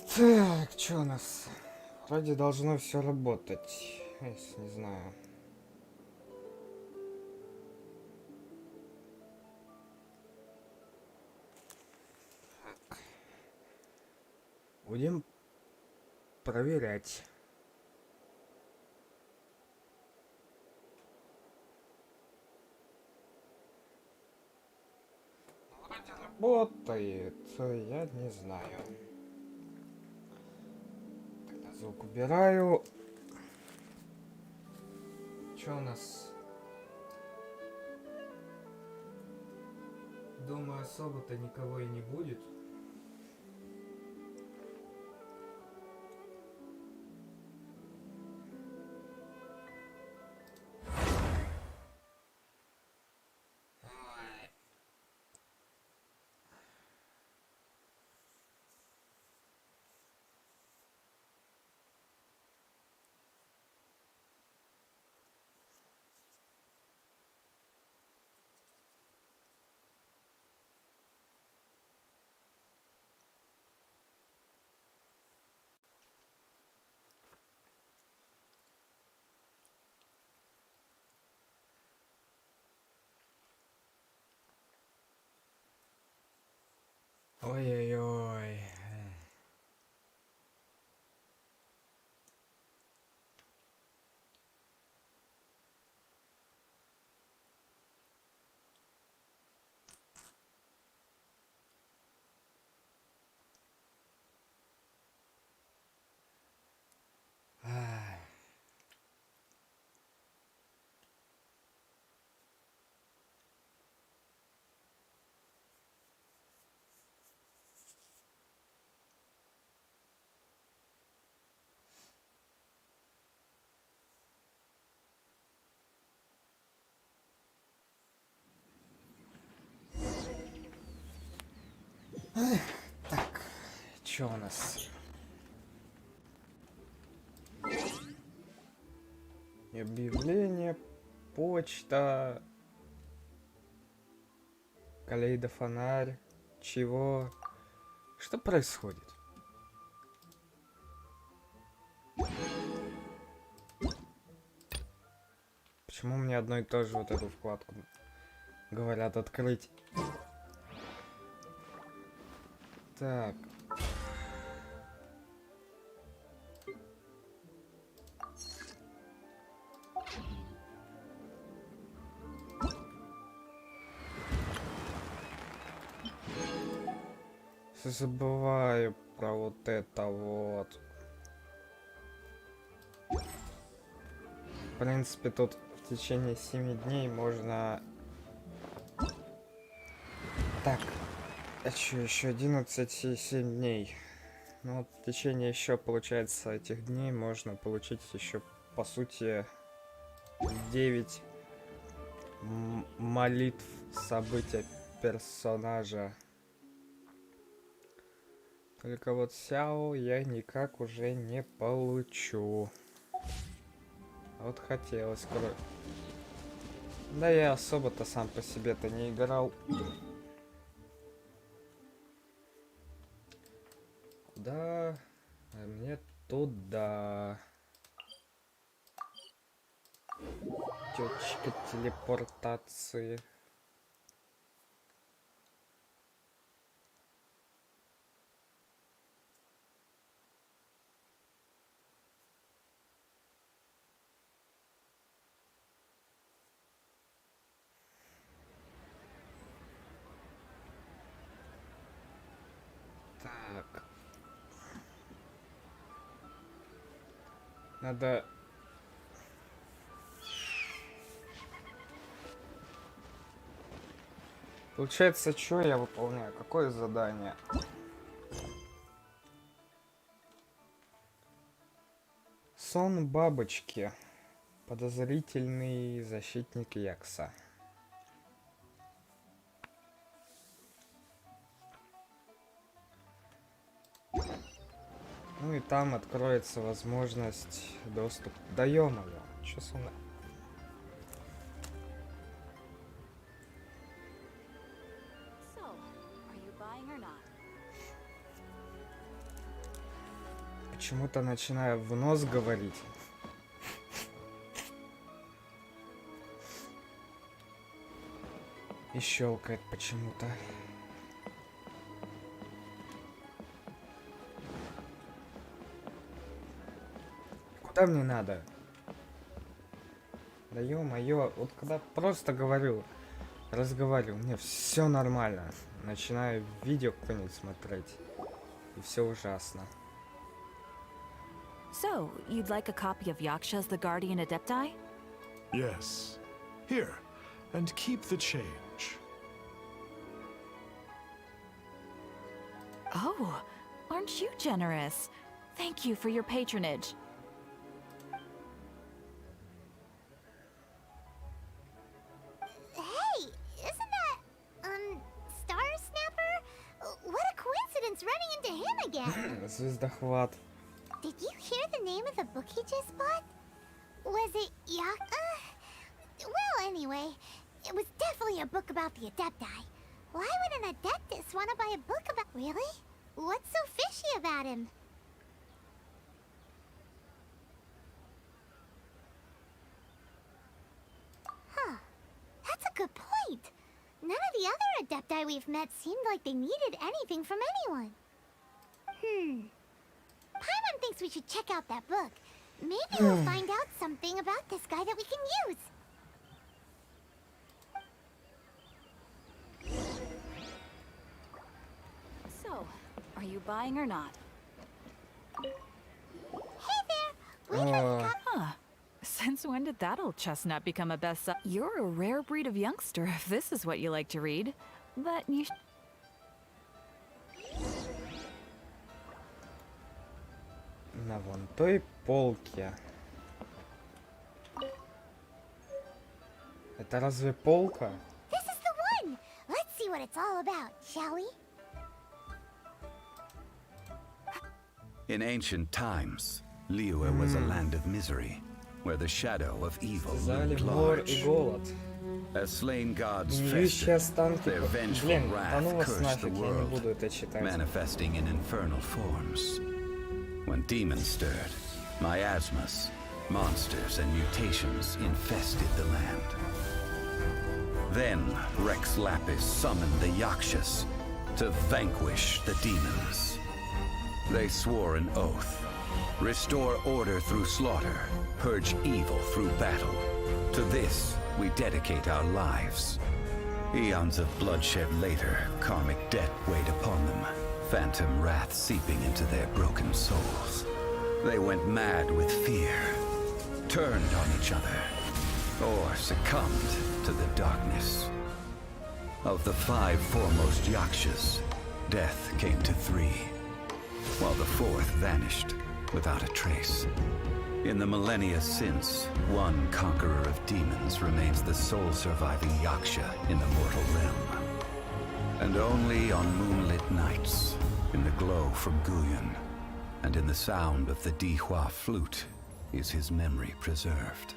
Так, что у нас? Вроде должно все работать. Если не знаю. Будем проверять. Вроде работает. Я не знаю. Тогда звук убираю. Что у нас? Думаю, особо-то никого и не будет. Ой-ой-ой. Ай. Так, что у нас? Объявление, почта, калейдофонарь. Чего? Что происходит? Почему мне одно и то же вот эту вкладку говорят открыть? Так. Забываю про вот это вот. В принципе, тут в течение 7 дней можно... Так, а что, еще 11 и 7 дней. Ну вот в течение еще, получается, этих дней можно получить еще, по сути, 9 молитв события персонажа. Только вот Сяо я никак уже не получу. Вот хотелось, короче. Да я особо-то сам по себе-то не играл. Да, а мне туда. Точка телепортации. Так. Надо... Получается, что я выполняю? Какое задание? Сон бабочки. Подозрительный защитник Якса. Ну и там откроется возможность доступа. Да ё-моё, чё со мной? почему-то начинаю в нос говорить. И щелкает почему-то. Куда мне надо? Да ё-моё, вот когда просто говорю, разговариваю, мне все нормально. Начинаю видео какое-нибудь смотреть, и все ужасно. So, you'd like a copy of Yaksha's The Guardian Adepti? Yes. Here, and keep the change. Oh, aren't you generous? Thank you for your patronage. Hey, isn't that, Star Snapper? What a coincidence running into him again. Звездохват. Did you hear the name of the book he just bought? Was it well, anyway, it was definitely a book about the Adepti. Why would an Adeptus want to buy a book about... Really? What's so fishy about him? Huh. That's a good point. None of the other Adepti we've met seemed like they needed anything from anyone. Paimon thinks we should check out that book. Maybe we'll find out something about this guy that we can use. So, are you buying or not? Hey there! We'd like a copy. Huh. Since when did that old chestnut become a bestseller? You're a rare breed of youngster if this is what you like to read. But you На вон той полке. Это разве полка? This is the one! Let's see what it's all about, shall we? In ancient times, Liyue was a land of misery, where the shadow of evil Сказали loomed мор и large. голод. As slain gods Гниющие festered, останки. their vengeful Блин, да wrath ну вас cursed the нафиг, я не world, буду это читать. manifesting in infernal forms. When demons stirred, miasmas, monsters, and mutations infested the land. Then Rex Lapis summoned the Yakshas to vanquish the demons. They swore an oath: restore order through slaughter, purge evil through battle. To this we dedicate our lives. Eons of bloodshed later, karmic debt weighed upon them, phantom wrath seeping into their broken souls. They went mad with fear, turned on each other, or succumbed to the darkness. Of the 5 foremost Yakshas, death came to 3, while the 4th vanished without a trace. In the millennia since, one conqueror of demons remains the sole surviving Yaksha in the mortal realm. And only on moonlit nights, in the glow from Guyon, and in the sound of the Dihua flute, is his memory preserved.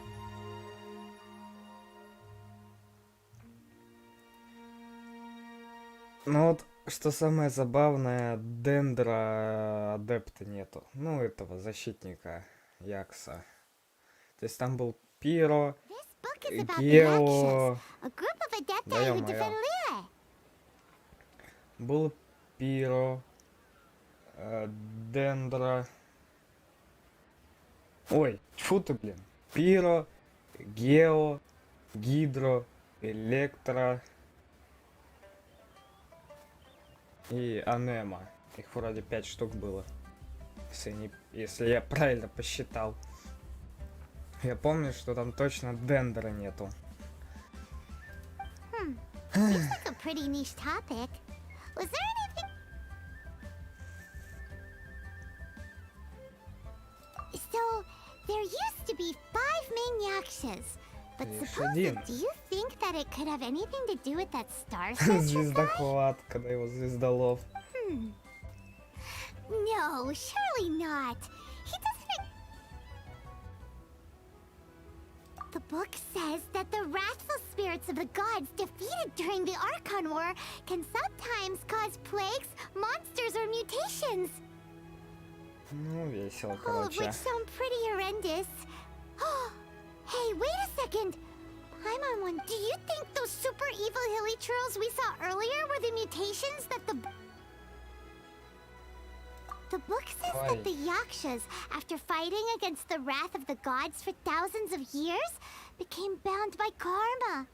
Ну вот, что самое забавное, Дендра адепта нету. Ну, этого защитника Якса. То есть там был Пиро, This book is about the Гео... Yakshas, a group of Да Adepti who ё-моё. defend Liyue. Был Пиро, Дендра... Ой, тьфу ты, блин. Пиро, Гео, Гидро, Электро и Анема. Их вроде 5 штук было. Если я правильно посчитал. Я помню, что там точно Дендра нету. Seems like a pretty niche topic. Was there anything... So, there used to be 5 main Yakshas. But Лишь suppose один. do you think that it could have anything to do with that star census guy? Звездохват, когда его звездолов. No, surely not. He doesn't... The book says that the wrathful spirits of the gods defeated during the Archon War can sometimes cause plagues, monsters, or mutations. Ну, весело, All of which короче. sound pretty horrendous. Hey, wait a second! Paimon one, do you think those super evil hilly churls we saw earlier were the mutations that the book says that the Yakshas, after fighting against the wrath of the gods for thousands of years, became bound by karma.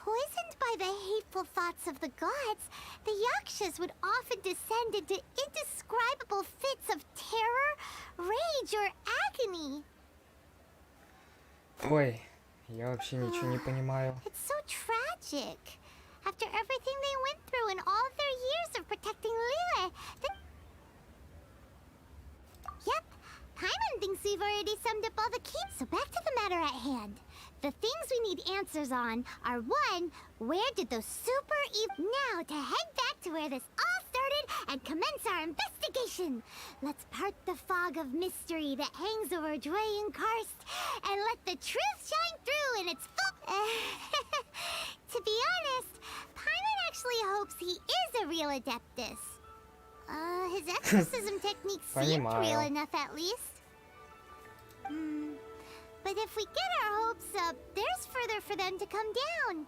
Poisoned by the hateful thoughts of the gods, the Yakshas would often descend into indescribable fits of terror, rage, or agony. Ой, я вообще ничего не понимаю. It's so tragic. After everything they went through in all of their years of protecting Lille, Yep, Paimon thinks we've already summed up all the keys. So back to the matter at hand. The things we need answers on are 1, where did those super evil... Now, to head back to where this all started and commence our investigation. Let's part the fog of mystery that hangs over Dwayne Karst and let the truth shine through in its full... To be honest, Paimon actually hopes he is a real Adeptus. His exorcism techniques seemed real Понимаю. enough at least. But if we get our hopes up, there's further for them to come down.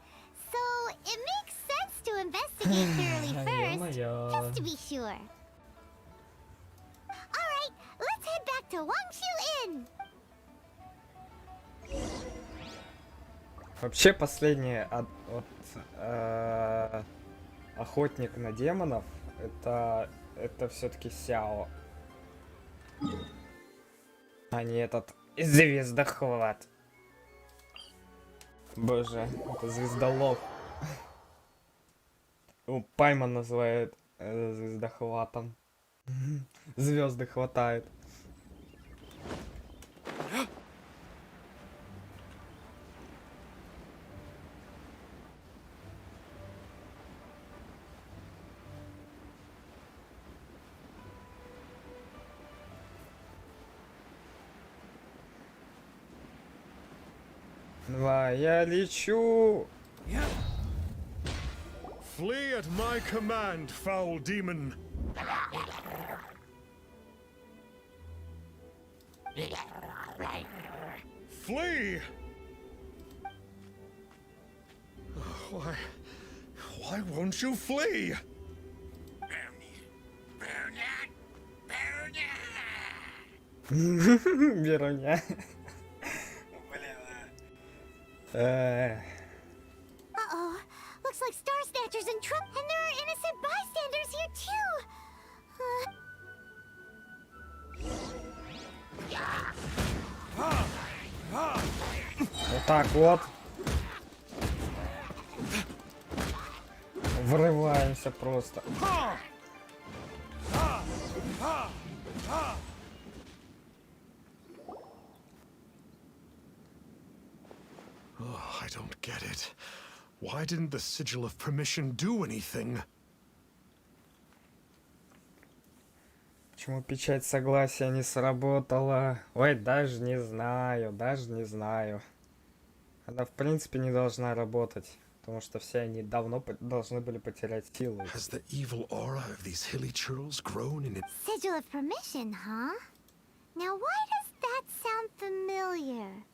So it makes sense to investigate thoroughly first, Ё-моё. just to be sure. Alright, let's head back to Wangshu Inn. Вообще последний охотник на демонов это все-таки Сяо, а не этот звездохват. Боже, это звездолов. Пайман называет звездохватом. Звезды хватает. Давай, я лечу. Flee at my command, foul demon. Flee! Why won't you flee? Вероня. Uh-oh. Looks like Star Snatcher's in trouble, and there are innocent bystanders here too. Вот так вот. Врываемся просто. Oh, I don't get it. Why didn't the Sigil of Permission do anything? Почему печать согласия не сработала? Ой, даже не знаю, даже не знаю. Она в принципе не должна работать, потому что все они давно должны были потерять силу. Has the evil aura of these hilly churls grown in it? Sigil of Permission, huh? Now why does that sound familiar?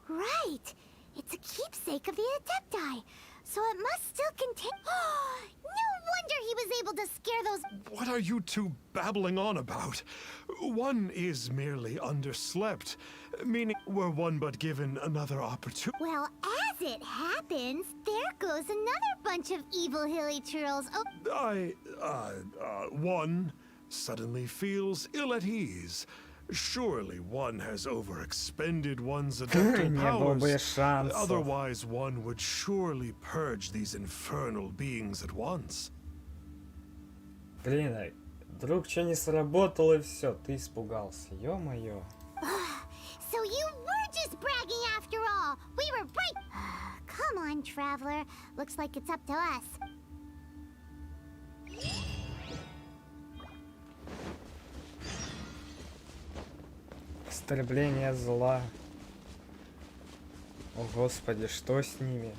Right! It's a keepsake of the Adepti, so it must still contain... No wonder he was able to scare those... What are you two babbling on about? One is merely underslept, meaning were one but given another opportunity. Well, as it happens, there goes another bunch of evil hilly churls. Oh, One suddenly feels ill at ease. Surely one has overexpended one's adaptive Не было бы powers. шансов. Otherwise, one would surely purge these infernal beings at once. Блин, вдруг что не сработало и все, ты испугался. Ё-моё. so you were just bragging after all. We were right. Come on, traveler. Looks like it's up to us. Истребление зла. О господи, что с ними?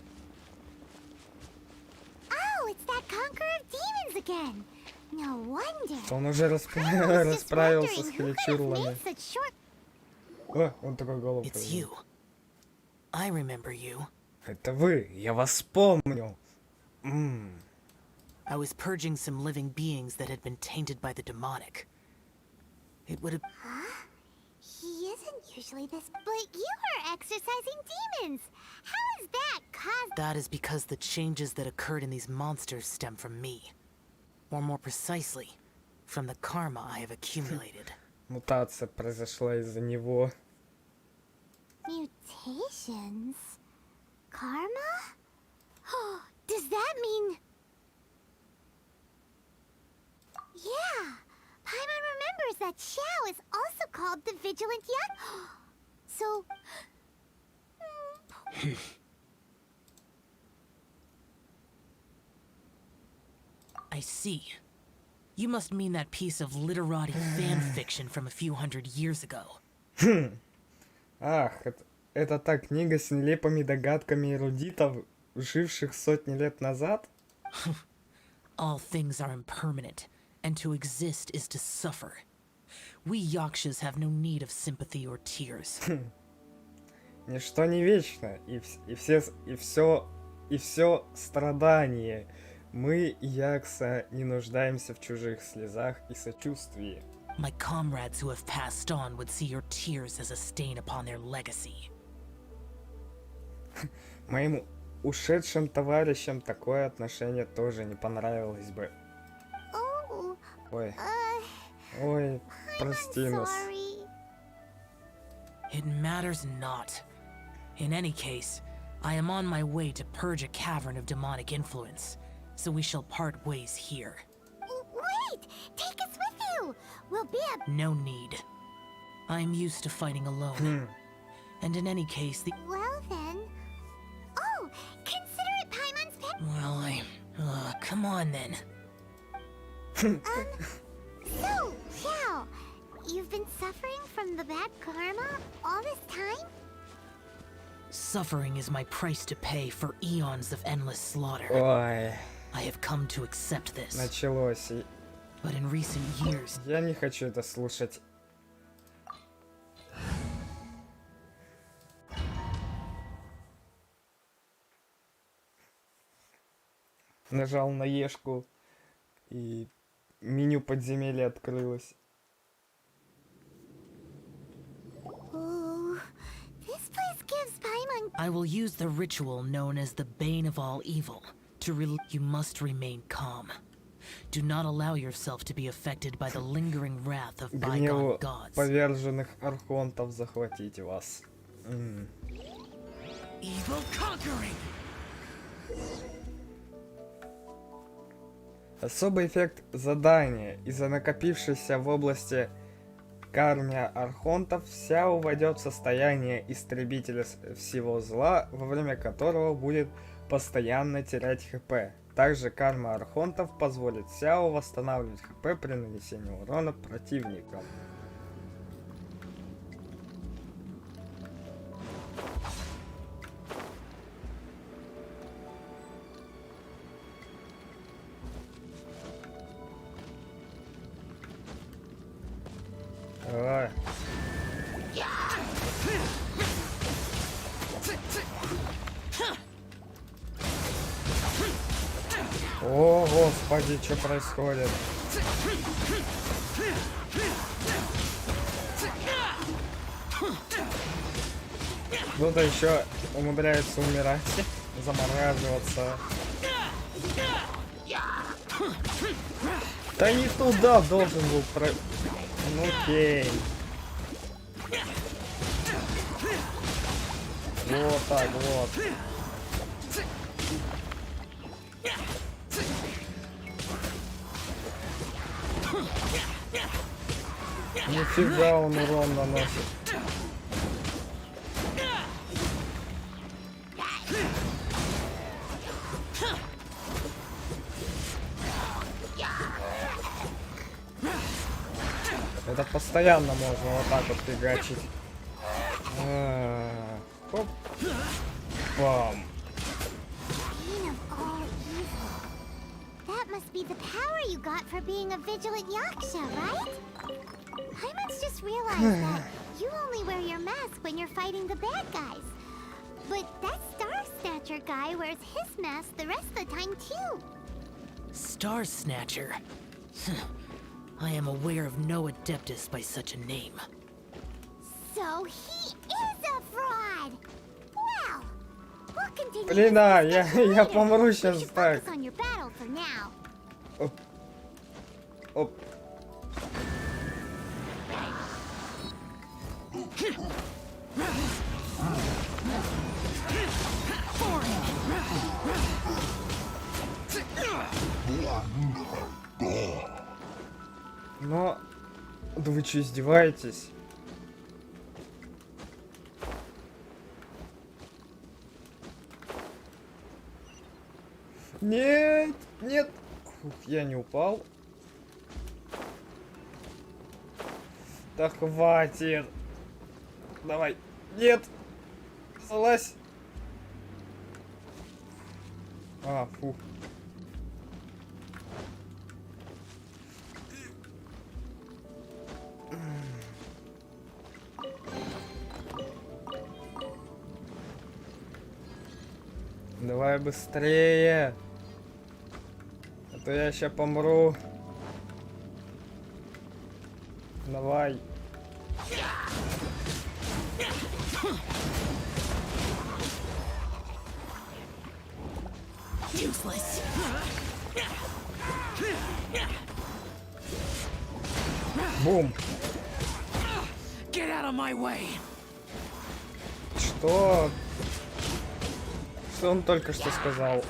again. No wonder. Он уже I was just расправился с wondering who could have хиличурлами. made such short. О, он такой голову It's поднял. you. I remember you. Это вы, я вас помню. I was purging some living beings that had been tainted by the demonic. It would have... He isn't usually this, but you are exercising demons. How is that cause? That is because the changes that occurred in these monsters stem from me. Or more precisely, from the karma I have accumulated. Мутация произошла из-за него. Mutations? Karma? Does that mean... Yeah! Paimon remembers that Xiao is also called the Vigilant Young... So... I see. You must mean that piece of literati fan fiction from a few hundred years ago. Ах, это та книга с нелепыми догадками эрудитов, живших сотни лет назад? All things are impermanent, and to exist is to suffer. We Yakshas have no need of sympathy or tears. Ничто не вечно, и все страдание. Мы, Якса, не нуждаемся в чужих слезах и сочувствии. My comrades who have passed on would see your tears as a stain upon their legacy. Моим ушедшим товарищам такое отношение тоже не понравилось бы. Oh, Ой, ой, прости нас. sorry. It matters not. In any case, I am on my way to purge a cavern of demonic influence, so we shall part ways here. Wait! Take us with you! We'll be a... No need. I am used to fighting alone. And in any case, the... Well then... Oh! Consider it Paimon's pet... Well, come on then. So, Xiao, you've been suffering from the bad karma all this time? Suffering is my price to pay for eons of endless slaughter. Ой, I have come to accept this. началось. But in recent years, Я не хочу это слушать. Нажал на Ешку, и меню подземелья открылось. Ooh, this place gives Paimon... I will use the ritual known as the Bane of All Evil to You must remain calm. Do not allow yourself to be affected by the lingering wrath of bygone Гневу gods. поверженных архонтов захватить вас. Evil conquering! Особый эффект задания. Из-за накопившейся в области кармы архонтов Сяо войдет в состояние истребителя всего зла, во время которого будет постоянно терять хп. Также карма архонтов позволит Сяо восстанавливать хп при нанесении урона противникам. Давай. О, господи, что происходит? Кто-то еще умудряется умирать, замораживаться. Да не туда должен был про... Ну окей. Вот так вот. Нифига он урон наносит. Это постоянно можно вот так вот фигачить. Хоп. Бам. Bane of all evil. That must be be the power you got for being a vigilant yaksha, right? Paimon's just realized that you only wear your mask when you're fighting the bad guys. But that Star Snatcher guy wears his mask the rest of the time too. Star Snatcher. I am aware of no Adeptus by such a name. So he is a fraud! Well, we'll continue Блин, this да, discussion я later. помру You сейчас should так. focus on your battle for now. Оп. Оп. Но... Да вы что, издеваетесь? Нет, нет. Фух, я не упал. Да хватит. Давай. Нет. Залазь. А, фух. Давай быстрее. А то я сейчас помру. Давай. Useless. Бум. Get out of my way. Что? Что он только что сказал?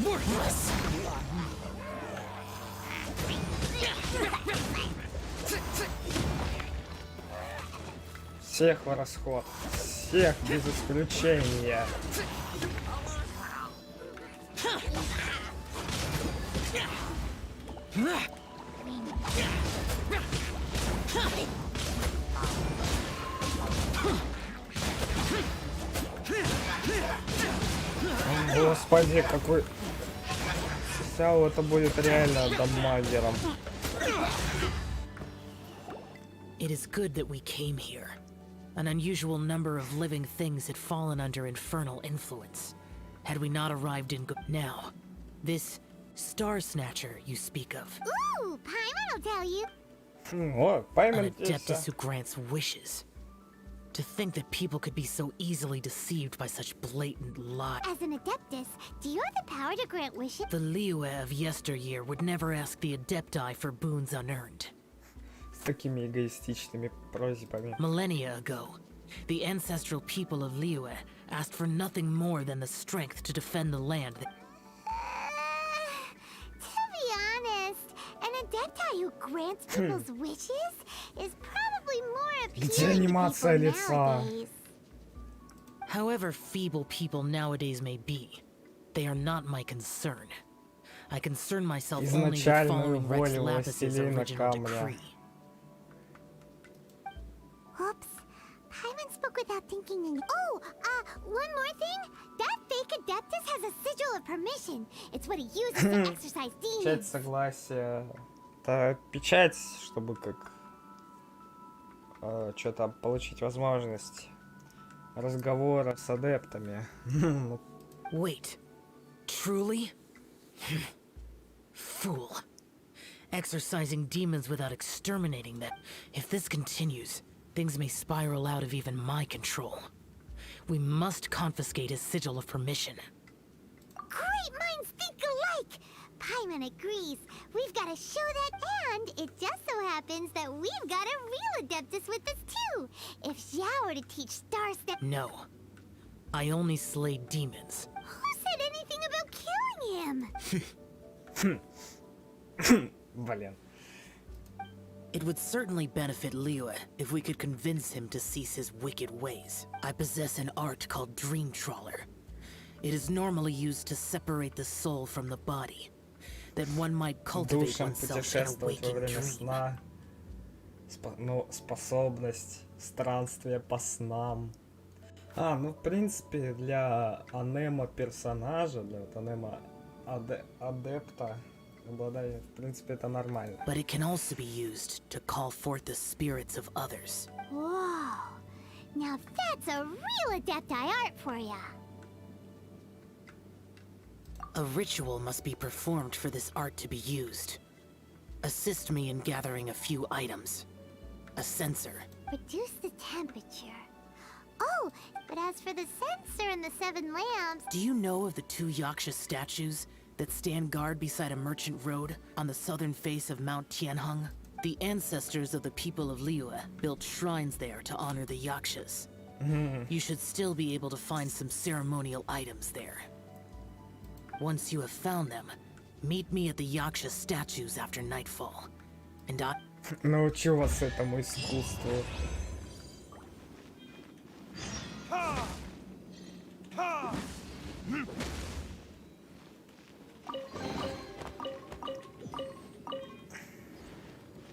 Worthless. Всех в расход. Всех без исключения. Господи, какой... Сяо, это будет реально дамагером. It is good that we came here. An unusual number of living things had fallen under infernal influence. Had we not arrived in now, this Star Snatcher you speak of, Ooh, Paimon will tell you. О, an поймем Adeptus who grants wishes. To think that people could be so easily deceived by such blatant lies. As an Adeptus, do you have the power to grant wishes? The Liyue of yesteryear would never ask the Adepti for boons unearned. С такими эгоистичными просьбами. Millennia ago, the ancestral people of Liyue asked for nothing more than the strength to defend the land. To be honest, an Adepti who grants people's wishes is probably more Где appealing to анимация people лица? nowadays. However feeble people nowadays may be, they are not my concern. I concern myself only with Изначальную following Rex волю Lapis' властелина original камня. decree. Oops. Paimon spoke without thinking and... Oh, one more thing. That fake Adeptus has a sigil of permission. It's what he uses to exercise Печать demons. согласия. Это печать, чтобы как... что-то получить возможность разговора с адептами. Wait, truly? Fool. Exercising demons without exterminating them. If this continues, things may spiral out of even my control. We must confiscate his sigil of permission. Great minds think alike! Paimon agrees. We've got to show that, and it just so happens that we've got a real Adeptus with us too. If Xiao were to teach Star Step... No. I only slay demons. Who said anything about killing him? Блин. It would certainly benefit Liyue if we could convince him to cease his wicked ways. I possess an art called Dream Trawler. It is normally used to separate the soul from the body, that one might cultivate Душам oneself in a путешествовать во waking время dream. сна. Ну, способность странствия по снам. Ну в принципе для анема персонажа, для вот анема адепта обладает, в принципе, это нормально. But it can also be used to call forth the spirits of others. Whoa. Now that's a real adepti art for ya. A ritual must be performed for this art to be used. Assist me in gathering a few items. A sensor. Reduce the temperature. Oh, but as for the censer and the 7 lamps... Do you know of the 2 Yaksha statues that stand guard beside a merchant road on the southern face of Mount Tianheng? The ancestors of the people of Liyue built shrines there to honor the Yakshas. You should still be able to find some ceremonial items there. Once you have found them, meet me at the Yaksha statues after nightfall. And I... Научу вас этому искусству.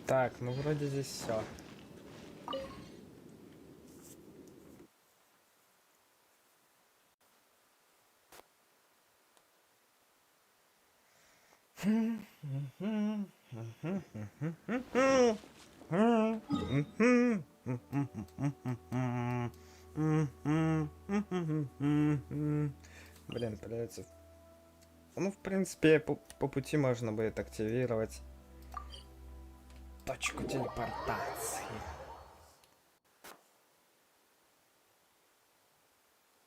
Так, ну вроде здесь все. Блин, придется. Ну, в принципе, по пути можно будет активировать точку телепортации.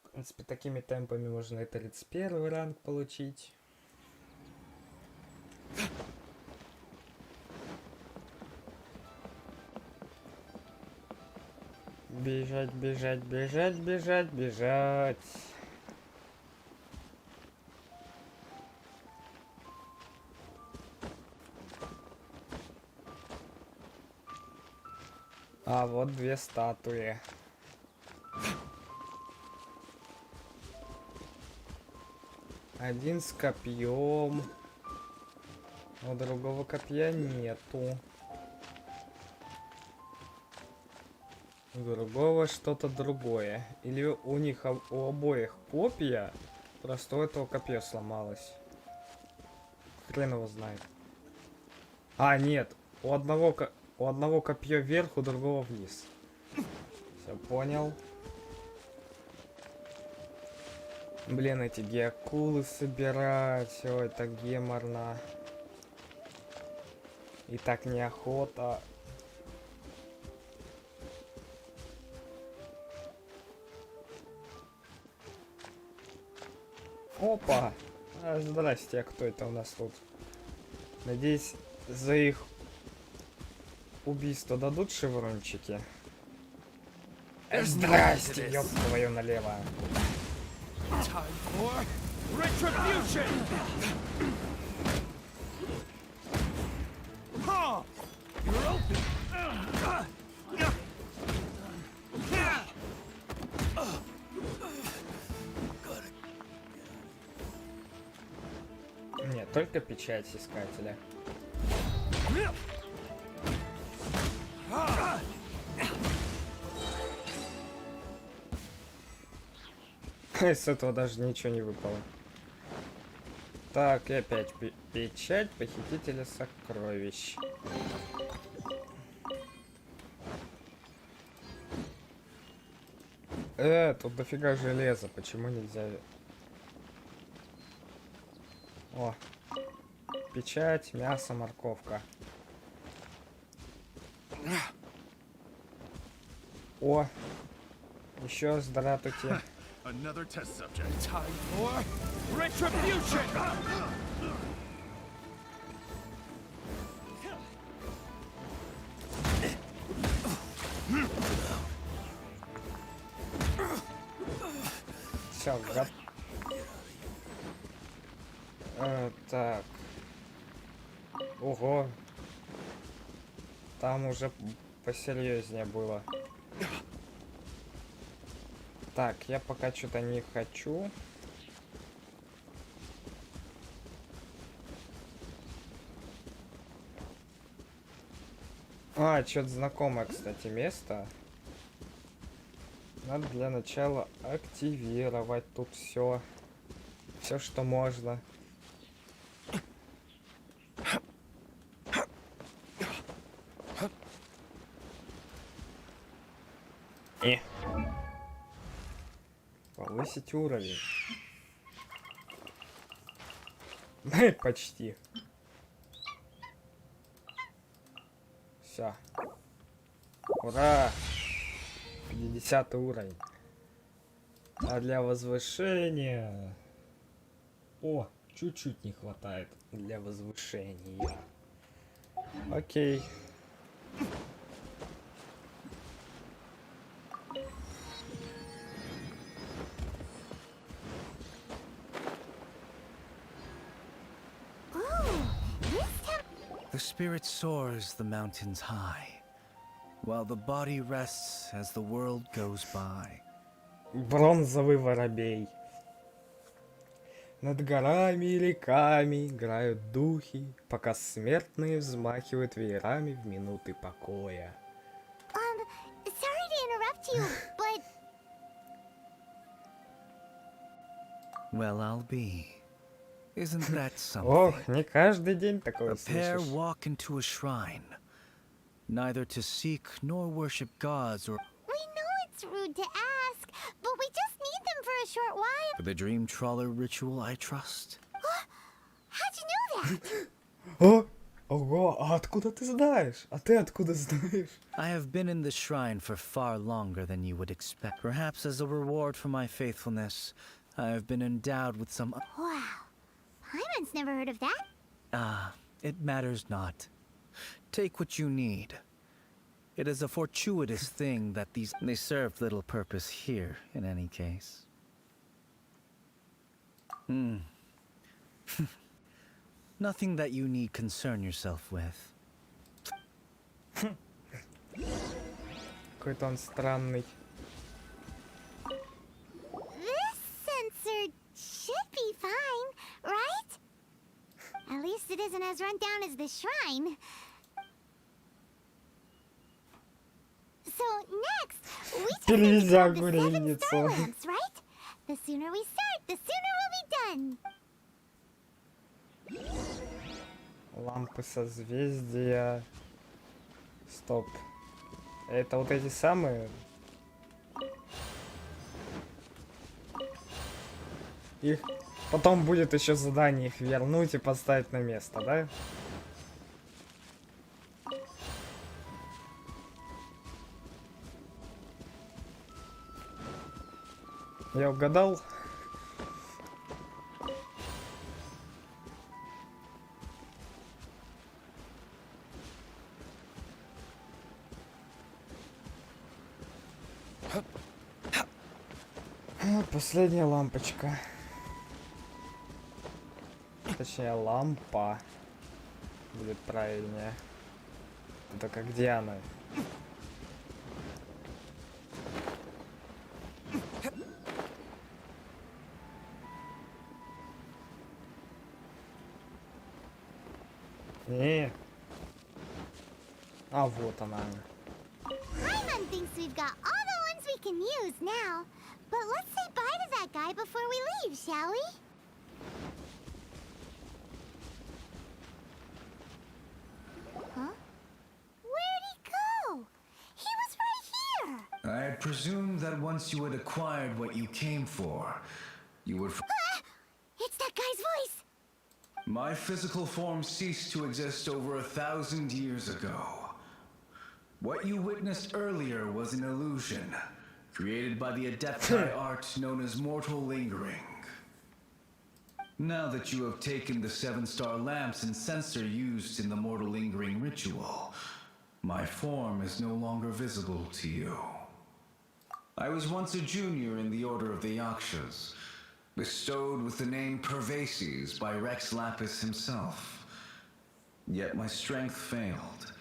В принципе, такими темпами можно и 31 ранг получить. Бежать, бежать, бежать, бежать, бежать. А вот 2 статуи. Один с копьем. У другого копья нету. У другого что-то другое. Или у них у обоих копья, просто у этого копье сломалось. Хрен его знает. А, нет. У одного копье вверх, у другого вниз. Все, понял. Блин, эти геокулы собирать. Все, это геморно. И так неохота. Опа! Здрасте, а кто это у нас тут? Надеюсь, за их убийство дадут шеврончики? Здрасте, ёб твою налево. Нет, только печать искателя. С этого даже ничего не выпало. Так, и опять печать похитителя сокровищ. Тут дофига железа, почему нельзя? О, печать, мясо, морковка. О, еще здравствуйте. Another test subject. Time for retribution. Все, так. Ого. Там уже посерьезнее было. Так, я пока что-то не хочу. Что-то знакомое, кстати, место. Надо для начала активировать тут все. Все, что можно. Повысить уровень. Почти. Все. Ура! 50 уровень. А для возвышения... О, чуть-чуть не хватает для возвышения. Окей. The spirit soars the mountains high, while the body rests as the world goes by. Бронзовый воробей. Над горами и реками играют духи, пока смертные взмахивают веерами в минуты покоя. Sorry to interrupt you, but Well, I'll be. Isn't that Ох, something? не каждый день такое A pair слышишь. walk into a shrine, neither to seek nor worship gods or we know it's rude to ask, but we just need them for a short while. for the dream trawler ritual, I trust. How'd you know that? О! Ого, а откуда ты знаешь? А ты откуда знаешь? I have been in the shrine for far longer than you would expect. Perhaps as a reward for my faithfulness, I have been endowed with some... Wow. Paimon's never heard of that. It matters not. Take what you need. It is a fortuitous thing that these... They served little purpose here, in any case. Nothing that you need concern yourself with. Какой-то он странный. This sensor should be fine, right? At least it isn't as run down as the shrine. So next, we just need to grab the 7 Перезагрузиться. star lamps, right? The sooner we start, the sooner we'll be done. Лампы созвездия. Стоп. Это вот эти самые... Их... Потом будет еще задание их вернуть и поставить на место, да? Я угадал? Последняя лампочка. Точнее, лампа. Будет правильнее. Только где она? Не. А вот она. Paimon thinks we've got all the ones we can use now. But let's say bye to that guy before we leave, shall we? Huh? Where'd he go? He was right here! I had presumed that once you had acquired what you came for, you would... It's that guy's voice! My physical form ceased to exist over 1,000 years ago. What you witnessed earlier was an illusion, created by the Adepti art known as mortal lingering. Now that you have taken the 7-star lamps and sensor used in the mortal lingering ritual, my form is no longer visible to you. I was once a junior in the Order of the Yakshas, bestowed with the name Pervases by Rex Lapis himself. Yet my strength failed,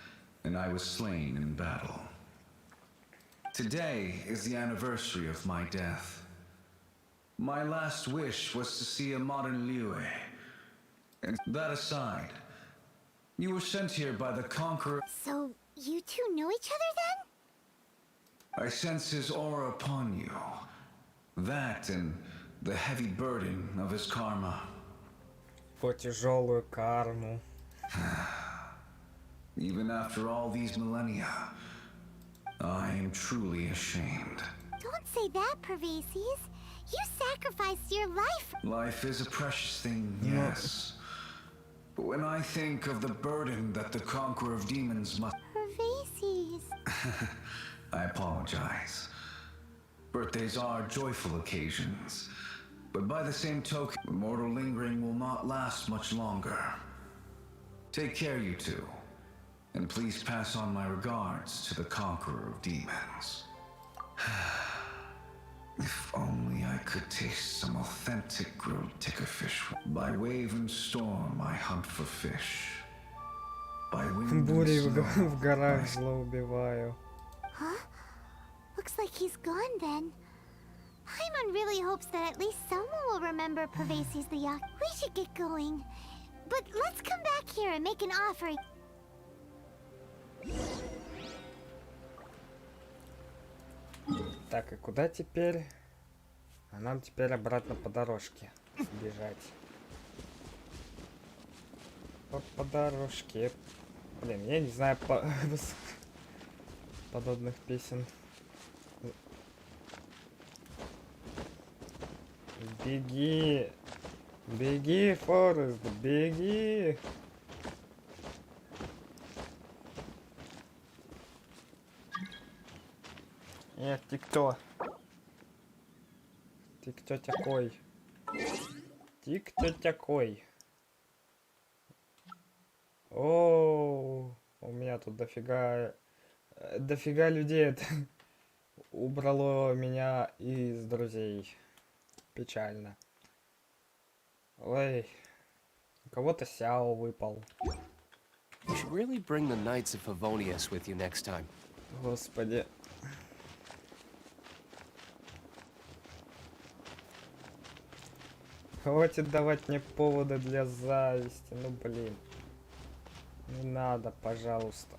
and I was slain in battle. Today is the anniversary of my death. My last wish was to see a modern Liyue. And that aside, you were sent here by the Conqueror. So, you two know each other then? I sense his aura upon you. That and the heavy burden of his karma. По тяжелую карму. Even after all these millennia, I am truly ashamed. Don't say that, Pervases. You sacrificed your life. Life is a precious thing, yes. But when I think of the burden that the conqueror of demons must... Pervases. I apologize. Birthdays are joyful occasions. But by the same token, mortal lingering will not last much longer. Take care, you two. And please pass on my regards to the conqueror of demons. If only I could taste some authentic grilled ticker fish. By wave and storm I hunt for fish. By wind Бури and snow, в горах I... зло убиваю. Huh? Looks like he's gone then. Paimon really hopes that at least someone will remember Pervases the Yak. We should get going. But let's come back here and make an offering. Так, и куда теперь? А нам теперь обратно по дорожке бежать. По дорожке. Блин, я не знаю подобных песен. Беги! Беги, Форест, беги! Эх, ты кто? Ты кто такой? Ты кто такой? О, у меня тут дофига людей это убрало меня из друзей. Печально. Ой, у кого-то Сяо выпал. You should really bring the Knights of Favonius with you next time. Господи. Хватит давать мне повода для зависти. Ну блин. Не надо, пожалуйста.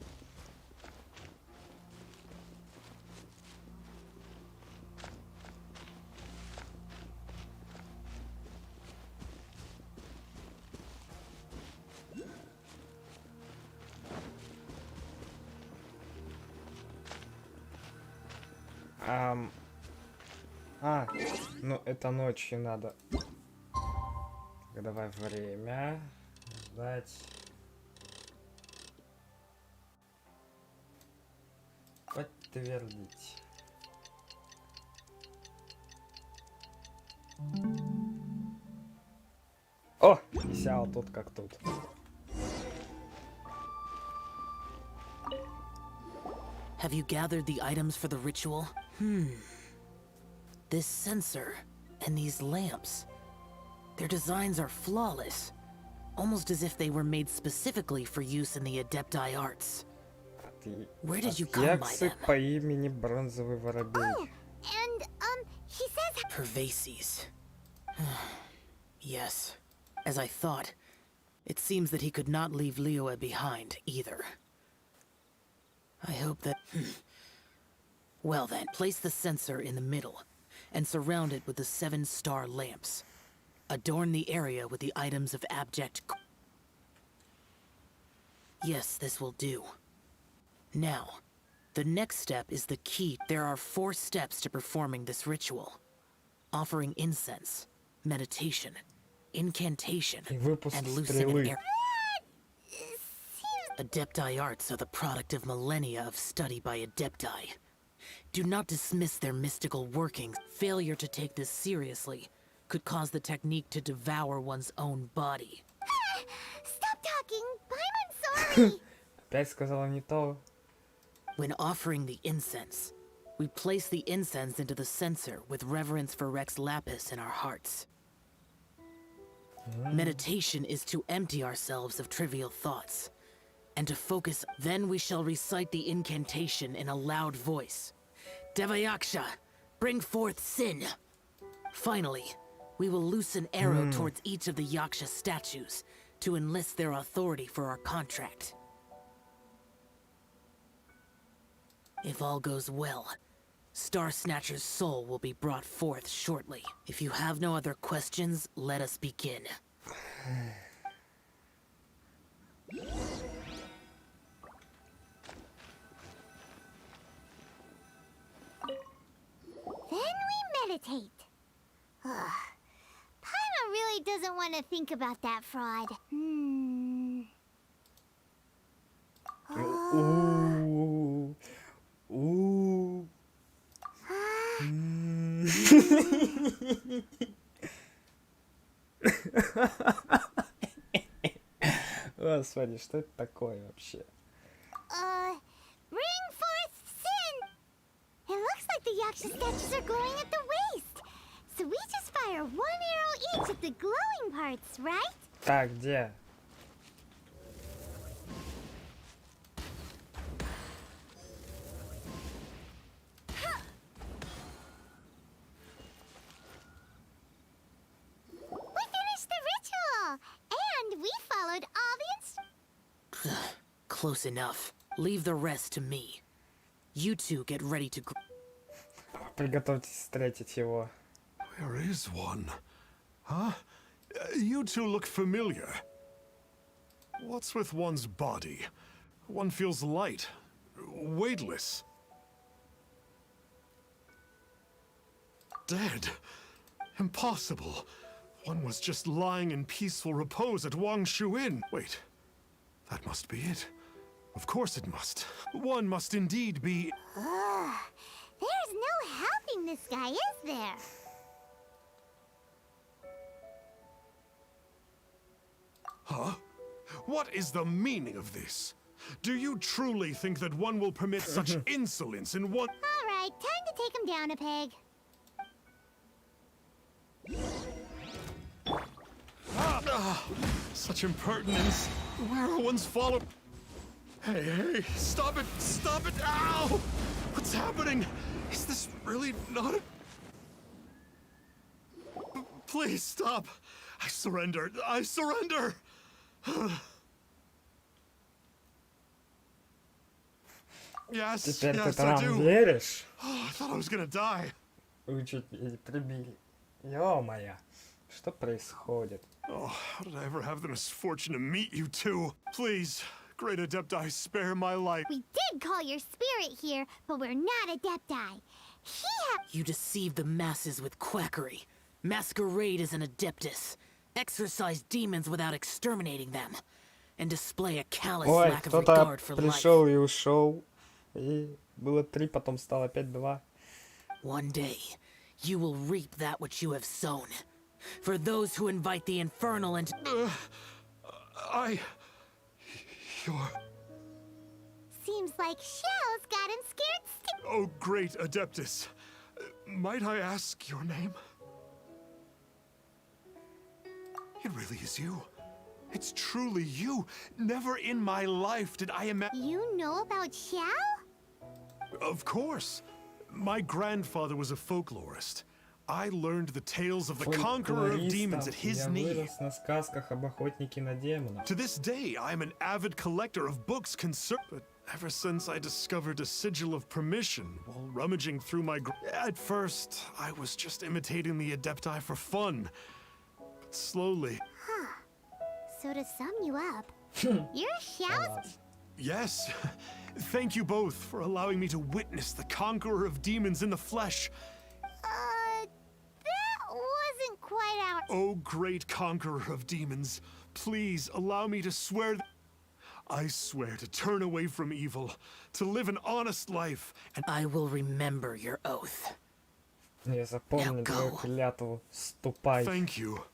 Ну это ночью надо. Так, давай время. Ждать. Подтвердить. О! И Сяо тут как тут. Have you gathered the items for the ritual? This sensor and these lamps. Their designs are flawless. Almost as if they were made specifically for use in the Adepti arts. Where did you come by them? По имени Бронзовый Воробей. Oh, and, he says... Pervases. Yes. As I thought, it seems that he could not leave Liyue behind, either. I hope that... Well then, place the sensor in the middle, and surround it with the 7-star lamps. Adorn the area with the items of abject... Yes, this will do. Now, the next step is the key. There are 4 steps to performing this ritual. Offering incense, meditation, incantation, and loosening air. Adepti arts are the product of millennia of study by Adepti. Do not dismiss their mystical workings. Failure to take this seriously could cause the technique to devour one's own body. Stop talking! Paimon's sorry! Опять сказала не то. When offering the incense, we place the incense into the censer with reverence for Rex Lapis in our hearts. Meditation is to empty ourselves of trivial thoughts, and to focus. Then we shall recite the incantation in a loud voice. Devayaksha, bring forth sin! Finally, we will loose an arrow towards each of the Yaksha statues to enlist their authority for our contract. If all goes well, Star Snatcher's soul will be brought forth shortly. If you have no other questions, let us begin. Then we meditate. Ugh. Paimon really doesn't want to think about that fraud. Ooh. Ooh. Господи, что это такое вообще? Bring forth sin! It looks like the Yaksha statues are glowing at the waist. So we just fire one arrow each at the glowing parts, right? Так, где? We finished the ritual! And we followed all the instructions. Close enough. Leave the rest to me. You two get ready to... Приготовьтесь встретить его. Where is one? Huh? You two look familiar. What's with one's body? One feels light, weightless. Dead? Impossible. One was just lying in peaceful repose at Wangshu Inn. Wait, that must be it. Of course it must. One must indeed be... There's no helping this guy, is there? Huh? What is the meaning of this? Do you truly think that one will permit such insolence in one... All right, time to take him down a peg. Such impertinence. Where are one's follow... Hey, stop it! Stop it! Ow! What's happening? Is this really not a... Please stop! I surrender! I surrender! Yes, Теперь ты yes, I там do. веришь? Oh, I thought I was gonna die. Вы чуть не прибили. Ё-моё, что происходит? Oh, how did I ever have the misfortune to meet you two? Please, great Adepti, spare my life. We did call your spirit here, but we're not Adepti. You deceive the masses with quackery. Masquerade as an Adeptus. Exorcise demons without exterminating them. And display a callous Ой, lack of кто-то regard for life. пришел и ушел. И было 3, потом стало опять 2. One day, you will reap that which you have sown. For those who invite the infernal into... You're... Seems like Xiao's got him scared stiff. Oh, great Adeptus. Might I ask your name? It really is you. It's truly you. Never in my life did I imagine... You know about Xiao? Of course. My grandfather was a folklorist. I learned the tales of the conqueror of demons at his Я knee. вырос на сказках об охотнике на демонов. To this day, I am an avid collector of books concerned. But ever since I discovered a sigil of permission while rummaging through my... At first, I was just imitating the Adepti for fun. But slowly... So to sum you up, you're Xiao's... Yes. Thank you both for allowing me to witness the conqueror of demons in the flesh. That wasn't quite our... Oh, great conqueror of demons, please allow me to swear... I swear to turn away from evil, to live an honest life, and... I will remember your oath. Я запомнил твою клятву. Ступай. Thank you.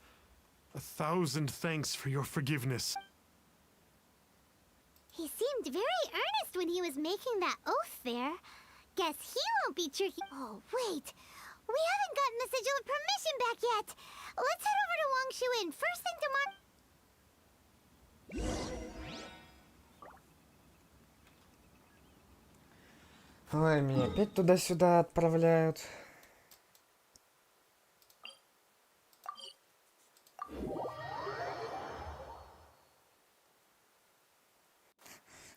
1,000 thanks for your forgiveness. He seemed very earnest when he was making that oath there. Guess he won't be tricky. Oh, wait. We haven't gotten the sigil of permission back yet. Let's head over to Wangshu Inn first thing tomorrow. Ой, меня опять туда-сюда отправляют.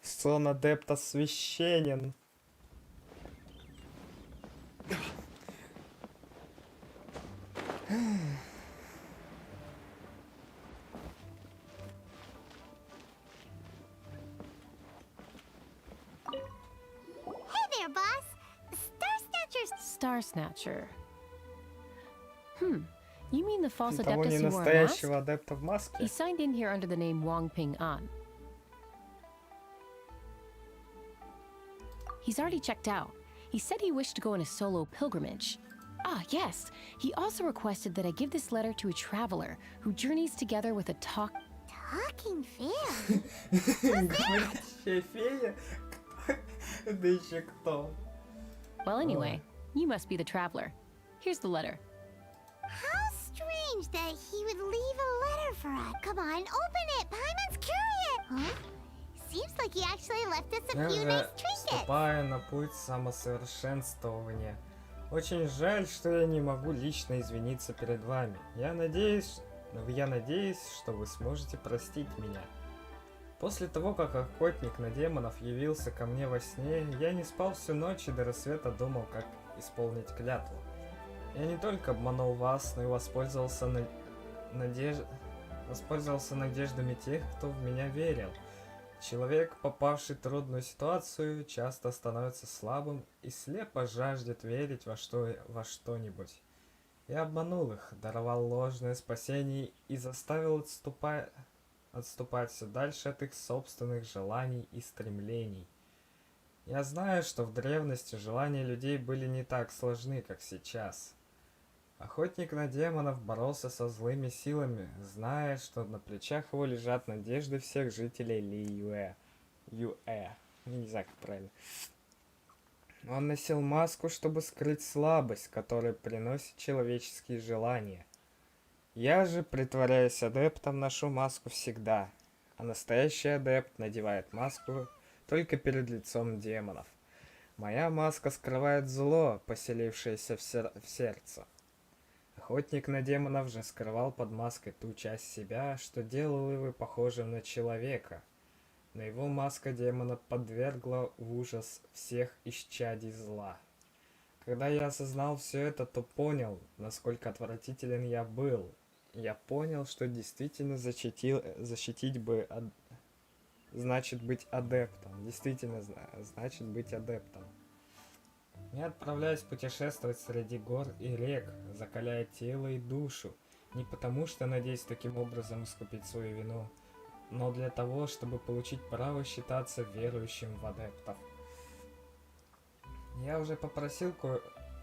Сон адепта священен. Star Snatcher. You mean the false Того не adeptus who wore a mask? настоящего адепта в He маске. signed in here under the name Wang Ping An. He's already checked out. He said he wished to go on a solo pilgrimage. Ah, yes. He also requested that I give this letter to a traveler who journeys together with a Talking fairy? Говорящая фея? Да еще кто? Well, anyway, you must be the traveler. Here's the letter. How strange that he would leave a letter for us. Come on, open it. Paimon's curious. Huh? Seems like he actually left us a Я few же nice trinkets. вступаю на путь самосовершенствования. Очень жаль, что я не могу лично извиниться перед вами. Я надеюсь, что вы сможете простить меня. После того, как охотник на демонов явился ко мне во сне, я не спал всю ночь и до рассвета думал, как исполнить клятву. Я не только обманул вас, но и воспользовался надеждами тех, кто в меня верил. Человек, попавший в трудную ситуацию, часто становится слабым и слепо жаждет верить во что-нибудь. Я обманул их, даровал ложное спасение и заставил отступать все дальше от их собственных желаний и стремлений. Я знаю, что в древности желания людей были не так сложны, как сейчас. Охотник на демонов боролся со злыми силами, зная, что на плечах его лежат надежды всех жителей Лиюэ. Не знаю, как правильно. Он носил маску, чтобы скрыть слабость, которую приносит человеческие желания. Я же, притворяясь адептом, ношу маску всегда, а настоящий адепт надевает маску только перед лицом демонов. Моя маска скрывает зло, поселившееся в сердце. Охотник на демонов же скрывал под маской ту часть себя, что делало его похожим на человека. Но его маска демона подвергла в ужас всех исчадий зла. Когда я осознал все это, то понял, насколько отвратителен я был. Я понял, что действительно защитить бы значит быть адептом. Действительно значит быть адептом. Я отправляюсь путешествовать среди гор и рек, закаляя тело и душу, не потому что надеюсь таким образом искупить свою вину, но для того, чтобы получить право считаться верующим в адептов. Я уже попросил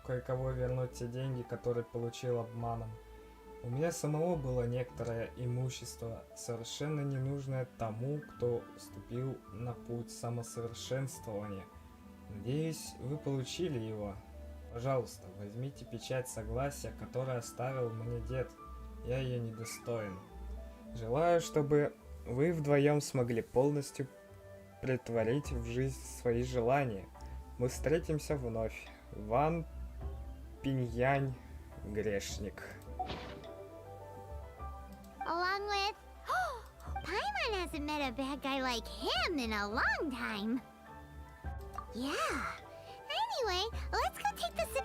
кое-кого вернуть те деньги, которые получил обманом. У меня самого было некоторое имущество, совершенно ненужное тому, кто вступил на путь самосовершенствования. Надеюсь, вы получили его. Пожалуйста, возьмите печать согласия, которую оставил мне дед. Я ее недостоин. Желаю, чтобы вы вдвоем смогли полностью претворить в жизнь свои желания. Мы встретимся вновь. Ван Пиньянь, грешник. Along with... Paimon hasn't met a bad guy like him in a long time. Yeah. Anyway, let's go take this...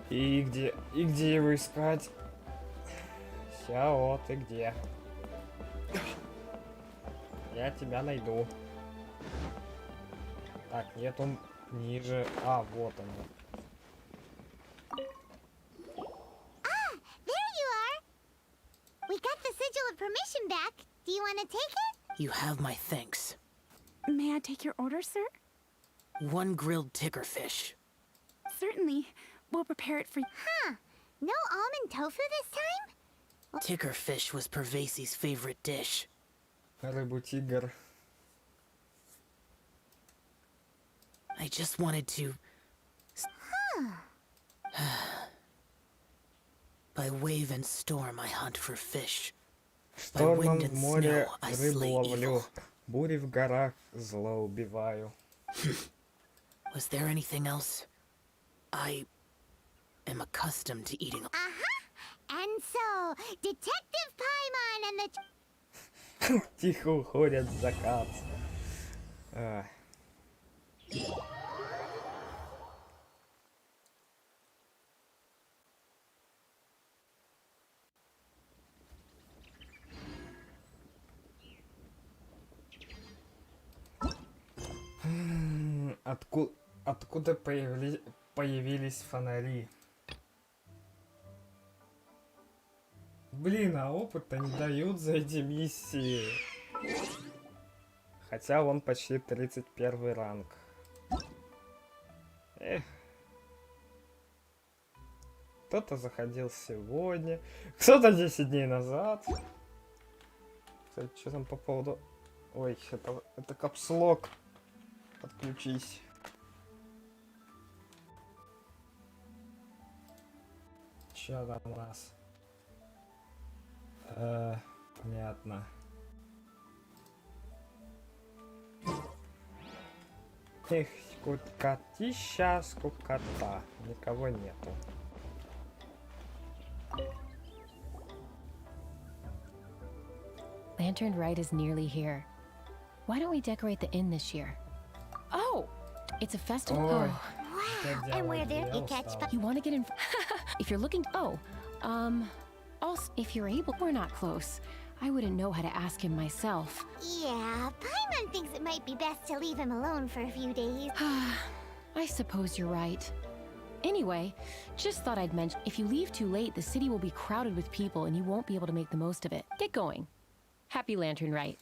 И где его искать? Сяо, ты где? Я тебя найду. Так, нет, он ниже. А, вот он. There you are! We got the sigil of permission back. Do you want to take it? You have my thanks. May I take your order, sir? One grilled tickerfish. Certainly. We'll prepare it for you. Huh. No almond tofu this time? Tickerfish was Pervasi's favorite dish. Рыбу-тигр. I just wanted to... By wave and storm I hunt for fish. Штормом в море рыбу ловлю. Бури в горах зло убиваю. Was there anything else? I am accustomed to eating... And so, Detective Paimon and the... Тихо уходят в закат. Откуда появились фонари? Блин, а опыта не дают за эти миссии. Хотя он почти 31 ранг. Эх. Кто-то заходил сегодня, кто-то 10 дней назад. Кстати, что там по поводу... Ой, это капслок. Подключись. Чё там у нас? Понятно. Эх, скукотища, скукота. Никого нету. Lantern Rite is nearly here. Why don't we decorate the inn this year? Oh! It's a festival. Ой, Oh. Wow, and we're there to catch fire. You want to get in? If you're looking. Also, if you're able, we're not close. I wouldn't know how to ask him myself. Yeah, Paimon thinks it might be best to leave him alone for a few days. I suppose you're right. Anyway, just thought I'd mention, if you leave too late, the city will be crowded with people and you won't be able to make the most of it. Get going. Happy Lantern Rite.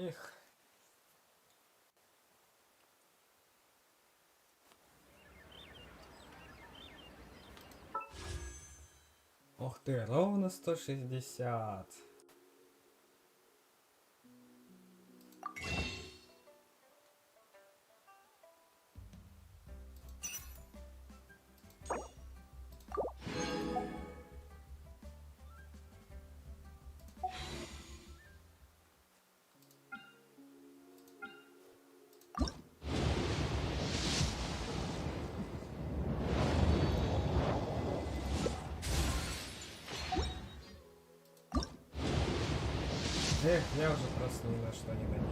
Эх. Ох ты, ровно 160. Эх, я уже просто ни на что не надеюсь.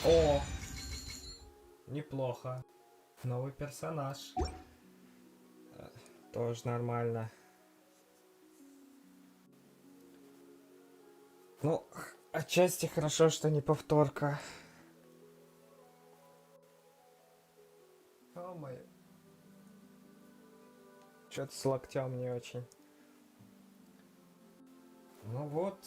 О! Неплохо. Новый персонаж. Тоже нормально. Ну, отчасти хорошо, что не повторка. О мой. Что-то с локтем не очень. Ну вот.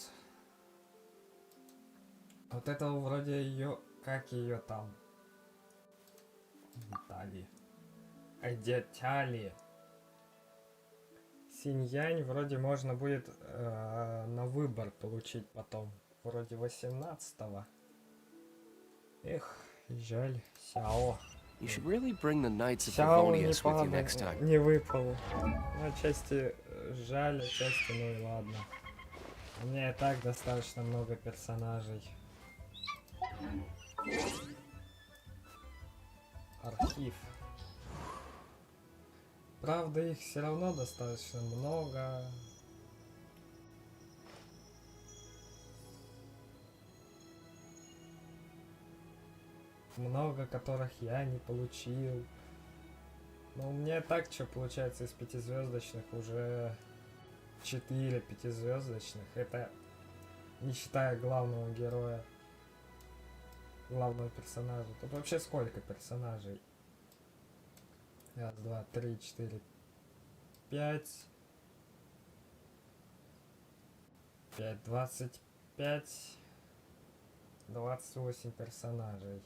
Вот это вроде ее... Как ее там? Тали. Тали. Синьянь вроде можно будет на выбор получить потом. Вроде 18-го. Эх, жаль. Сяо. You should really bring the Knights of Сяо Favonius with you next time. не выпал. Ну, отчасти жаль, отчасти ну и ладно. У меня и так достаточно много персонажей. Архив. Правда, их все равно достаточно много. Много которых я не получил. Но у меня так что получается из 5-звездочных уже 4 5-звездочных. Это не считая главного героя. Главного персонажа. Тут вообще сколько персонажей? Раз, два, три, четыре, 5. 5, 25. 28 персонажей.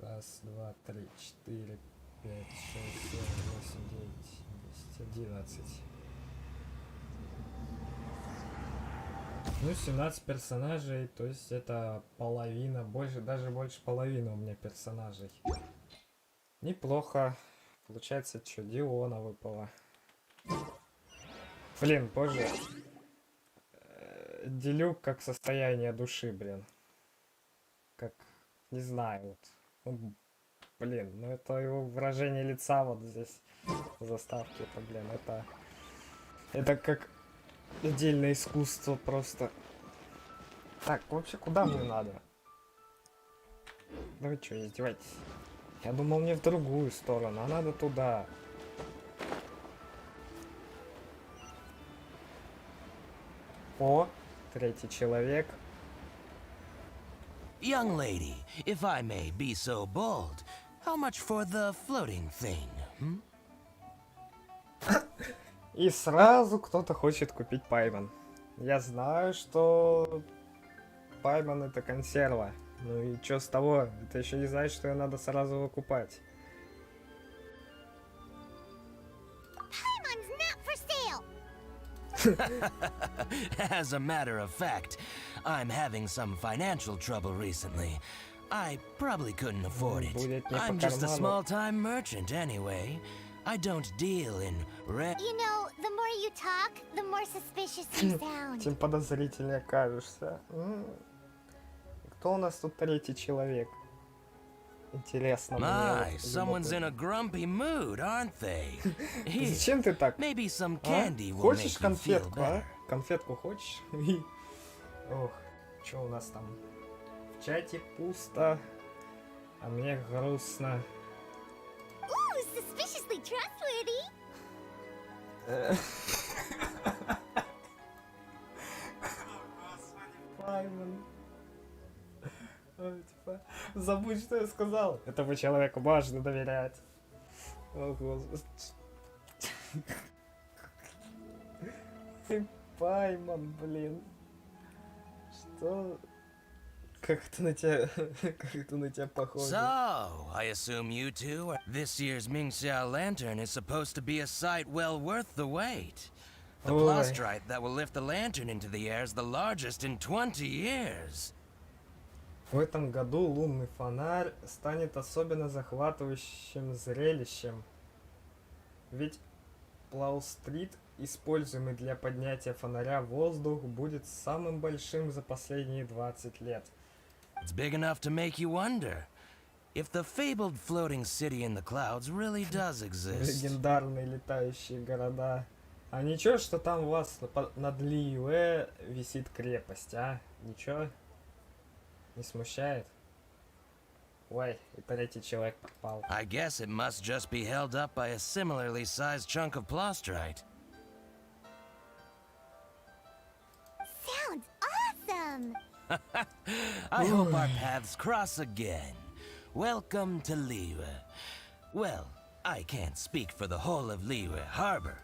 Раз, два, три, 4, 5, 6, 7, 8, 9, 10, 11. Ну, 17 персонажей, то есть это половина, больше, даже больше половины у меня персонажей. Неплохо. Получается, что, Диона выпала. Блин, позже. Делю как состояние души, блин. Как, не знаю, вот. Ну, блин, ну это его выражение лица вот здесь в заставке, это, блин, это Это как отдельное искусство просто. Так, вообще куда мне надо? Да вы что, издеваетесь? Я думал мне в другую сторону, а надо туда. О, третий человек. Young lady, if I may be so bold, how much for the floating thing, hmm? И сразу кто-то хочет купить пайман. Я знаю, что пайман это консерва. Ну и чё с того? Это еще не значит, что ее надо сразу выкупать. Paimon's not for sale! As a matter of fact, I'm having some financial trouble recently. I probably couldn't afford it. Будет не по I'm just a карману. small-time merchant anyway. I don't deal in red. You know, the more you talk, the more suspicious you sound. Тем подозрительнее кажешься. Кто у нас тут третий человек? Интересно мне. My, вот someone's in любопытно. a grumpy mood, aren't they? Here, Зачем ты так? maybe some А? candy will Хочешь make you feel конфетку, а? better. Конфетку хочешь? Ох, что у нас там? В чате пусто, а мне грустно. Ooh, suspiciously trustworthy! Пайман. Типа, забудь, что я сказал. Этому человеку важно доверять. О, господи. Ты Пайман, блин. Что? Как это на тебя, как это на тебя похоже? So, I assume you two are... This year's Mingxiao lantern is supposed to be a sight well worth the wait. The Ой. plastrite that will lift the lantern into the air is the largest in 20 years. В этом году лунный фонарь станет особенно захватывающим зрелищем. Ведь плаустрит, используемый для поднятия фонаря в воздух, будет самым большим за последние 20 лет. It's big enough to make you wonder if the fabled floating city in the clouds really does exist. Легендарные летающие города. А ничего, что там у вас над Лиюэ висит крепость, а? Ничего? Не смущает? Ой, и третий человек попал. I guess it must just be held up by a similarly sized chunk of plastrite. Sounds awesome! I hope our paths cross again. Welcome to Liyue. Well, I can't speak for the whole of Liyue Harbor.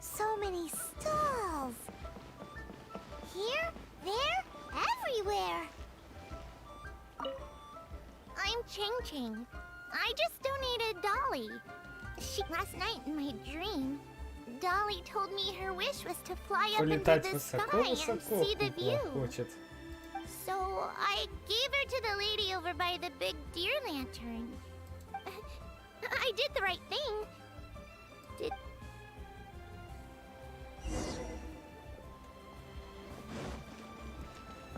So many stalls! Here, there, everywhere! I'm Ching Ching. I just donated Dolly. Last night in my dream, Dolly told me her wish was to fly up into Полетать the высоко, sky and высоко see the кукла view. хочет. So I gave her to the lady over by the big deer lantern. I did the right thing. Did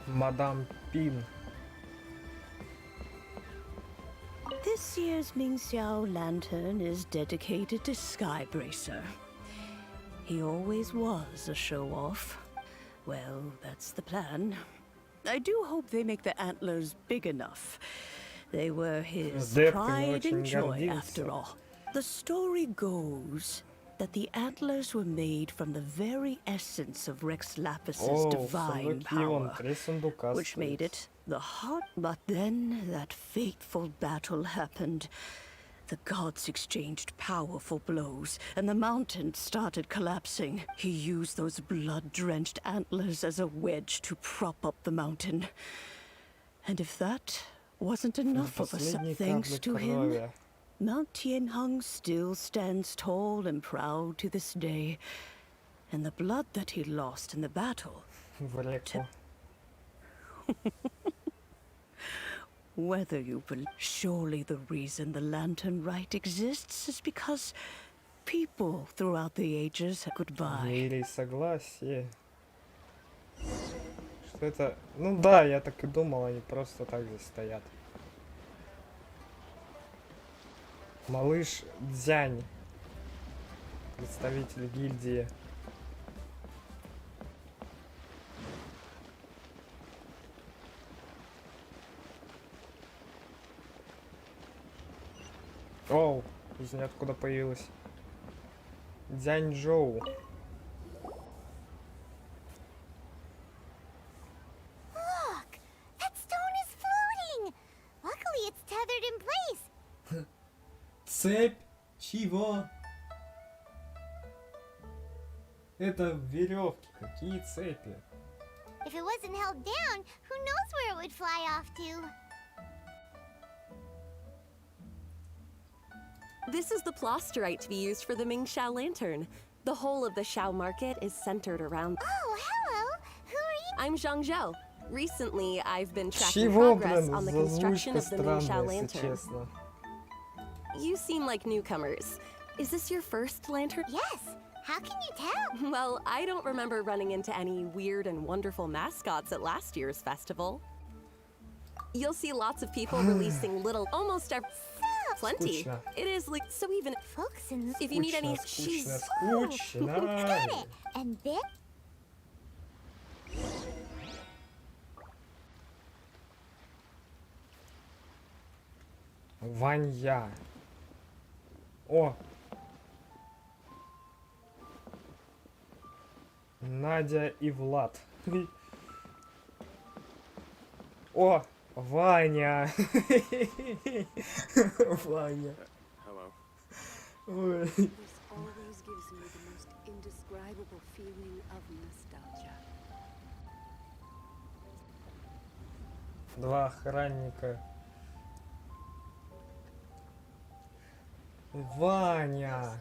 Мадам Пин. This year's Mingxiao lantern is dedicated to Skybracer. He always was a show-off. Well, that's the plan. I do hope they make the antlers big enough. They were his Адепты pride очень and joy, гордился. after all. The story goes that the antlers were made from the very essence of Rex Lapis's О, divine сундуки вон, power, 3 сундука which made стоит. it the heart. But then that fateful battle happened. The gods exchanged powerful blows, and the mountain started collapsing. He used those blood-drenched antlers as a wedge to prop up the mountain. And if that wasn't enough of a Последние thanks капли to him, крови. Mount Tianheng still stands tall and proud to this day. And the blood that he lost in the battle, В реку. whether you believe, surely the reason the Lantern Rite exists is because people throughout the ages have goodbye. Мире и согласие. Что это? Ну да, я так и думал, они просто так здесь стоят. Малыш Дзянь. представитель гильдии. Оу, из ниоткуда появилась. Дзяньчжоу. Look! That stone is floating! Luckily, it's tethered in place. Цепь? Чего? Это веревки. Какие цепи? If it wasn't held down, who knows where it would fly off to? This is the plasterite to be used for the Mingxiao lantern. The whole of the Xiao market is centered around. Oh, hello! Who are you? I'm Zhang Zhou. Recently, I've been tracking Чего, progress блин, on the construction зазвучка of the Mingxiao странная, если lantern. честно. You seem like newcomers. Is this your first lantern? Yes. How can you tell? Well, I don't remember running into any weird and wonderful mascots at last year's festival. You'll see lots of people releasing little, almost every. Plenty. Скучно. It is like so even Folks in if you need any. Скучно, Got скучно. it. And this? Ванья. О! Надя и Влад. О! Ваня! Ваня. Hello. Ой. This always gives me the most indescribable feeling of nostalgia. Два охранника. Ваня!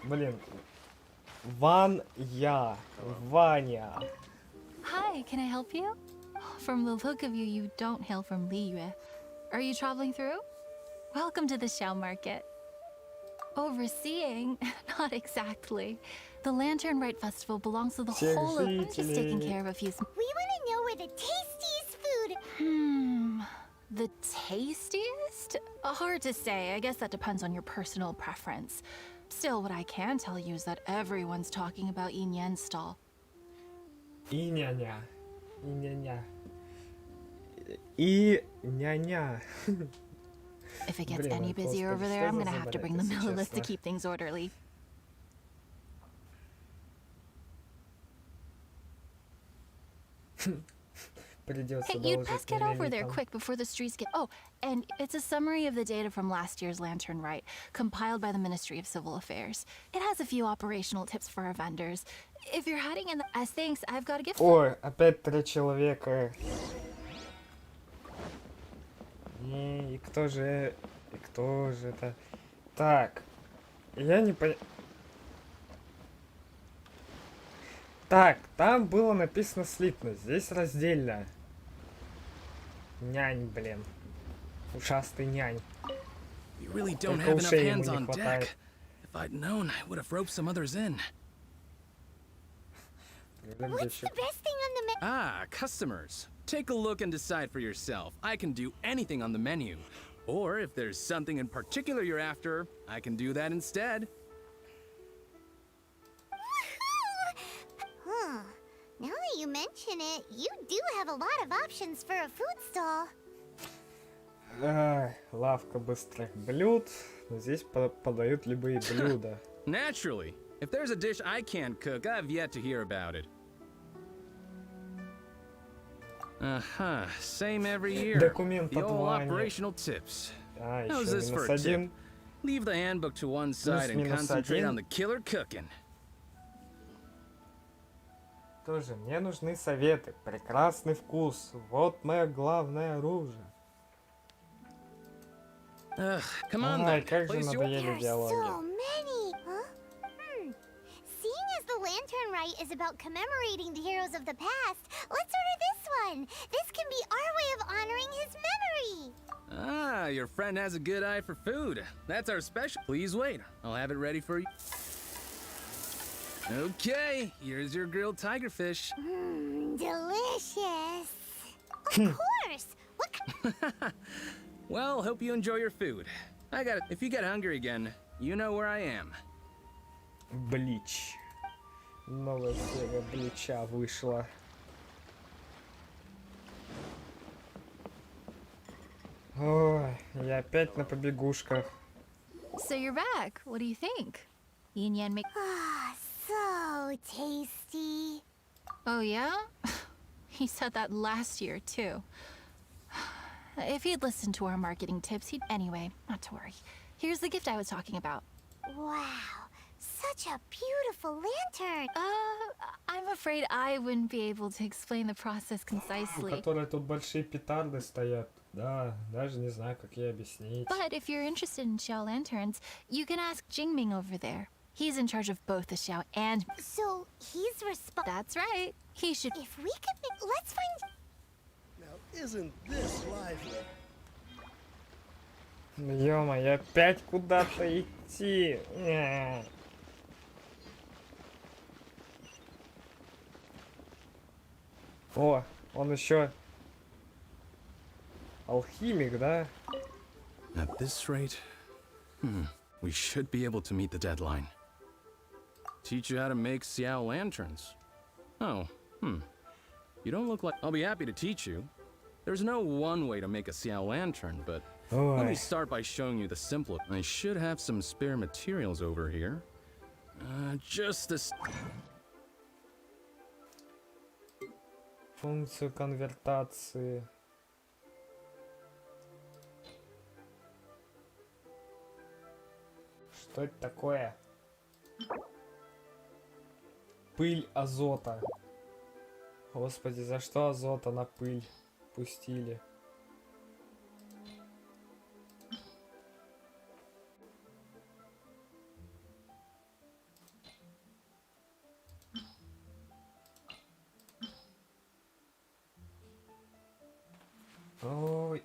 Блин. Ваня. Ваня. Hi, can I help you? From the look of you, you don't hail from Liyue. Are you traveling through? Welcome to the Xiao Market. Overseeing? Not exactly. The Lantern Rite Festival belongs to the whole of... I'm just taking care of a few... We want to know where the tastiest food... The tastiest? Hard to say. I guess that depends on your personal preference. Still, what I can tell you is that everyone's talking about Yin Yan's stall. И няня. И няня. И няня. If it gets Блин, any busier господи, over there, что I'm за gonna have to bring the заболят, если Millilith to честно. keep things orderly. Придется Hey, you'd доложить best get over there Millilith'ам. quick before the streets get... Oh, and it's a summary of the data from last year's Lantern Rite, compiled by the Ministry of Civil Affairs. It has a few operational tips for our vendors. If you're heading in... As thanks, I've got a gift... Ой, опять 3 человека. И кто же... И кто же это? Так. Я не понял. Так, там было написано слитно, здесь раздельно. Нянь, блин. Ушастый нянь. You really don't Только have enough ушей ему hands не on хватает. deck. If I'd known, I would have roped some others in. What's the best thing on the menu? Ah, customers. Take a look and decide for yourself. I can do anything on the menu. Or if there's something in particular you're after, I can do that instead. Huh. Now that you mention it, you do have a lot of options for a food stall. Ай, лавка быстрых блюд. Здесь подают любые блюда. Naturally. If there's a dish I can't cook, I've yet to hear about it. Uh-huh. Same every year. Документ The от old Вани. operational tips. А, How's еще this for минус a tip? 1. Leave the handbook to one side and минус concentrate 1. on the killer cooking. Тоже мне нужны советы. Прекрасный вкус. Вот мое главное оружие. Ugh, come on Ай, then. как же Place your... надоели So диалоги. many. Huh? Seeing as the Lantern Rite is about commemorating the heroes of the past, let's order this one. This can be our way of honoring his memory. Ah, your friend has a good eye for food. That's our special. Please wait. I'll have it ready for you. Okay, here's your grilled tiger fish. Delicious. Of course. What? Well, hope you enjoy your food. I got it. If you get hungry again, you know where I am. Блич. Новая серия Блича вышла. Ой, я опять на побегушках. So you're back. What do you think? Yin Yang make. Ah, so tasty. Oh, yeah? He said that last year, too. If he'd listened to our marketing tips, he'd. Anyway, not to worry. Here's the gift I was talking about. Wow, such a beautiful lantern. I'm afraid I wouldn't be able to explain the process У concisely. которой тут большие петарды стоят. Да, даже не знаю, как ей объяснить. But if you're interested in Xiao lanterns, you can ask Jingming over there. He's in charge of both the Xiao and. So he's responsible. That's right. He should. If we could make. Let's find. Now, isn't this lively? Ё-моё, опять куда-то идти. О, он еще алхимик, да? At this rate, we should be able to meet the deadline. Teach you how to make Xiao lanterns. Oh, You don't look like... I'll be happy to teach you. There's no one way to make a Xiao lantern, but let me start by showing you the simplest. I should have some spare materials over here. Just this... Функцию конвертации. Что это такое? Пыль азота. Господи, за что азота на пыль пустили? Ой.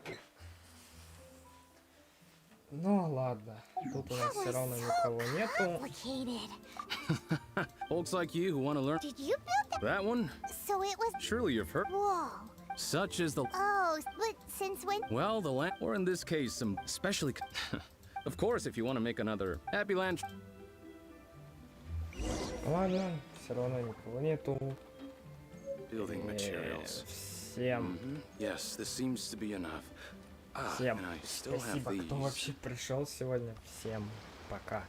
Ну ладно, тут у нас все равно никого нету. Folks like you who want to learn... Did you build that one? So it was. Surely you've heard... Whoa. Such is the... Oh, but since when? Well, the land... Or in this case, some especially... Of course, if you want to make another happy land... Ладно, все равно никого нету. Building materials. Всем. Yes, this seems to be enough. Всем and I still have спасибо, кто these. вообще пришел сегодня. Всем пока.